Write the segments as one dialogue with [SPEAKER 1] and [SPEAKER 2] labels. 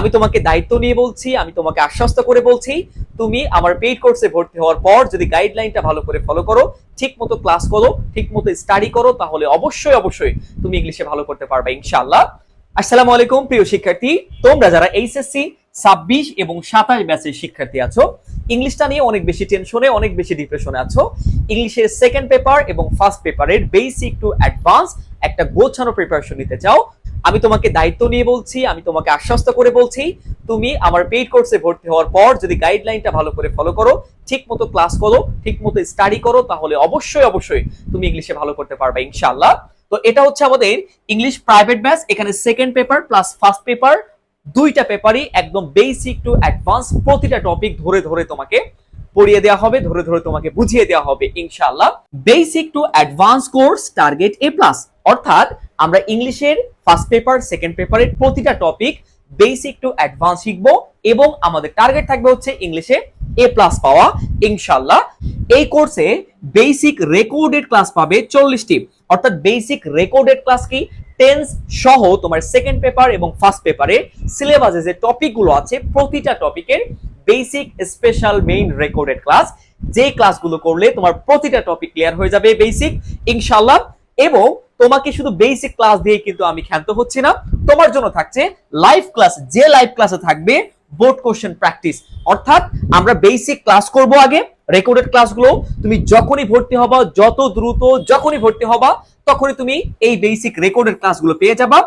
[SPEAKER 1] আমি তোমাকে দায়িত্ব নিয়ে বলছি, আমি তোমাকে আশ্বস্ত করে বলছি, তুমি আমার পেইড কোর্সে ভর্তি হওয়ার পর যদি গাইডলাইনটা ভালো করে ফলো করো, ঠিক মতো ক্লাস করো, ঠিক মতো স্টাডি করো, তাহলে অবশ্যই অবশ্যই তুমি ইংলিশে ভালো করতে পারবে ইনশাআল্লাহ। আসসালামু আলাইকুম প্রিয় শিক্ষার্থী, তোমরা যারা এইচএসসি 26 এবং 27 ব্যাচের শিক্ষার্থী আছো, ইংলিশটা নিয়ে অনেক বেশি টেনশনে, অনেক বেশি ডিপ্রেশনে আছো, ইংলিশের সেকেন্ড পেপার এবং ফার্স্ট পেপারের বেসিক টু অ্যাডভান্স একটা গোছানো প্রিপারেশন নিতে চাও, আমি তোমাকে দায়িত্ব নিয়ে বলছি, আমি তোমাকে আশ্বস্ত করে বলছি, তুমি আমার পেইড কোর্সে ভর্তি হওয়ার পর যদি গাইডলাইনটা ভালো করে ফলো করো, ঠিক মতো ক্লাস করো, ঠিক মতো স্টাডি করো, তাহলে অবশ্যই অবশ্যই তুমি ইংলিশে ভালো করতে পারবে ইনশাআল্লাহ। তো এটা হচ্ছে আমাদের ইংলিশ প্রাইভেট ব্যাচ। এখানে second paper plus first paper দুইটা পেপারই একদম বেসিক টু অ্যাডভান্স প্রতিটা টপিক ধরে ধরে তোমাকে পড়িয়ে দেওয়া হবে, ধরে ধরে তোমাকে বুঝিয়ে দেওয়া হবে ইনশাআল্লাহ। Basic to advance course target A plus, অর্থাৎ আমরা ইংলিশের ফার্স্ট পেপার সেকেন্ড পেপারের প্রতিটা টপিক বেসিক টু অ্যাডভান্স শিখবো এবং আমাদের টার্গেট থাকবে হচ্ছে ইংলিশে এ প্লাস পাওয়া ইনশাআল্লাহ। এই কোর্সে বেসিক রেকর্ডেড ক্লাস পাবে 40টি, অর্থাৎ বেসিক রেকর্ডেড ক্লাস কি, টেন্স সহ তোমার সেকেন্ড পেপার এবং ফার্স্ট পেপারে সিলেবাসে যে টপিকগুলো আছে প্রতিটা টপিকের basic special main recorded class, যে ক্লাসগুলো করলে তোমার প্রতিটা টপিক ক্লিয়ার হয়ে যাবে বেসিক ইনশাআল্লাহ। এবং তোমাকে শুধু বেসিক ক্লাস দিয়ে কিন্তু আমি ক্ষান্ত হচ্ছি না, তোমার জন্য থাকছে লাইভ ক্লাস, যে লাইভ ক্লাসে থাকবে বোর্ড কোশ্চেন প্র্যাকটিস। অর্থাৎ আমরা বেসিক ক্লাস করব আগে, রেকর্ডেড ক্লাসগুলো তুমি যখনই ভর্তি হবা, যত দ্রুত যখনই ভর্তি হবা, তখনই তুমি এই বেসিক রেকর্ডেড ক্লাসগুলো পেয়ে যাবা।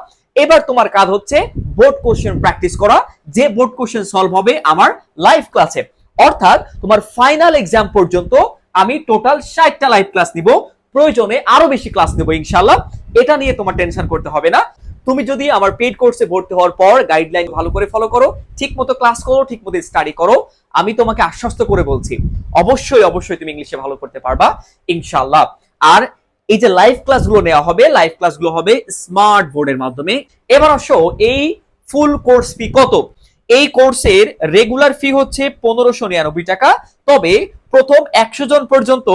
[SPEAKER 1] এবার তোমার কাজ হচ্ছে বোর্ড কোশ্চেন প্র্যাকটিস করা, যে বোর্ড কোশ্চেন সলভ হবে আমার লাইভ ক্লাসে। অর্থাৎ তোমার ফাইনাল এক্সাম পর্যন্ত আমি টোটাল 60টা লাইভ ক্লাস নিব, প্রয়োজনে আরো বেশি ক্লাস নেব ইনশাআল্লাহ। এটা নিয়ে তোমার টেনশন করতে হবে না। তুমি যদি আমার পেইড কোর্সে ভর্তি হওয়ার পর গাইডলাইন ভালো করে ফলো করো, ঠিক মতো ক্লাস করো, ঠিক মতো স্টাডি করো, আমি তোমাকে আশ্বস্ত করে বলছি অবশ্যই অবশ্যই তুমি ইংলিশে ভালো করতে পারবা ইনশাআল্লাহ। আর এই যে লাইভ ক্লাসগুলো নেওয়া হবে, লাইভ ক্লাসগুলো হবে স্মার্ট বোর্ডের মাধ্যমে। এবার আসো এই ফুল কোর্স ফি কত। এই কোর্সের রেগুলার ফি হচ্ছে 1599 টাকা, তবে প্রথম 100 জন পর্যন্ত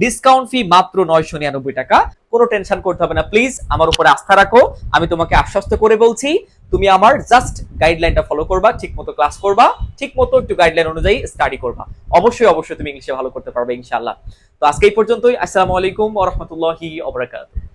[SPEAKER 1] ডিসকাউন্ট ফি মাত্র 999 টাকা। কোনো টেনশন করতে হবে না, প্লিজ আমার উপরে আস্থা রাখো। আমি তোমাকে আশ্বস্ত করে বলছি, তুমি আমার জাস্ট গাইডলাইনটা ফলো করবা, ঠিক মতো ক্লাস করবা, ঠিক মতো একটু গাইডলাইন অনুযায়ী স্টাডি করবা, অবশ্যই অবশ্যই তুমি ইংলিশে ভালো করতে পারবে ইনশাআল্লাহ। তো আজকে এই পর্যন্তই। আসসালামু আলাইকুম ওয়া রাহমাতুল্লাহি ওয়া বারাকাতুহু।